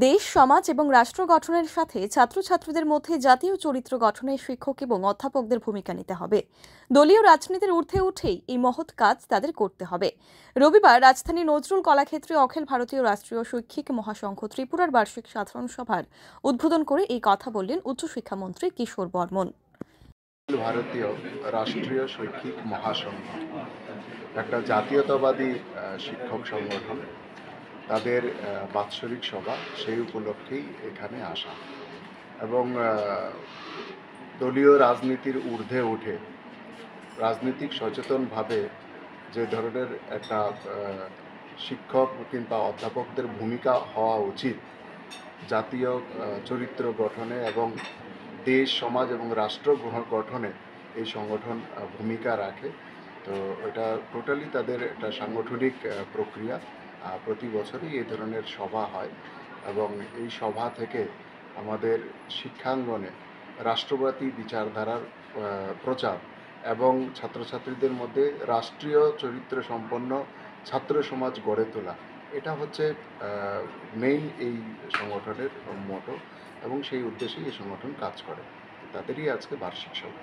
দেশ, সমাজ এবং রাষ্ট্র গঠনের সাথে ছাত্রছাত্রীদের মধ্যে জাতীয় চরিত্র গঠনে শিক্ষক এবং অধ্যাপকদের ভূমিকা নিতে হবে। দলীয় রাজনীতির ঊর্ধ্বে উঠেই এই মহৎ কাজ তাদের করতে হবে। রবিবার রাজধানী নজরুল কলাক্ষেত্রে অখিল ভারতীয় রাষ্ট্রীয় শৈক্ষিক মহাসংঘ ত্রিপুরার বার্ষিক সাধারণ সভার উদ্বোধন করে এই কথা বললেন উচ্চশিক্ষামন্ত্রী কিশোর বর্মন। ভারতীয় রাষ্ট্রীয় শৈক্ষিক মহাসংঘ একটা জাতীয়তাবাদী শিক্ষক সংগঠন। তাদের বাৎসরিক সভা, সেই উপলক্ষেই এখানে আসা এবং দলীয় রাজনীতির ঊর্ধ্বে উঠে রাজনৈতিক সচেতনভাবে যে ধরনের একটা শিক্ষক কিংবা অধ্যাপকদের ভূমিকা হওয়া উচিত জাতীয় চরিত্র গঠনে এবং দেশ, সমাজ এবং রাষ্ট্র গঠনে এই সংগঠন ভূমিকা রাখে। তো এটা টোটালি তাদের একটা সাংগঠনিক প্রক্রিয়া। প্রতি বছরই এই ধরনের সভা হয় এবং এই সভা থেকে আমাদের শিক্ষাঙ্গনে রাষ্ট্রবাদী বিচারধারার প্রচার এবং ছাত্রছাত্রীদের মধ্যে রাষ্ট্রীয় চরিত্র সম্পন্ন ছাত্র সমাজ গড়ে তোলা, এটা হচ্ছে মেইন এই সংগঠনের মোটো এবং সেই উদ্দেশ্যেই এই সংগঠন কাজ করে। তাদেরই আজকে বার্ষিক সভা।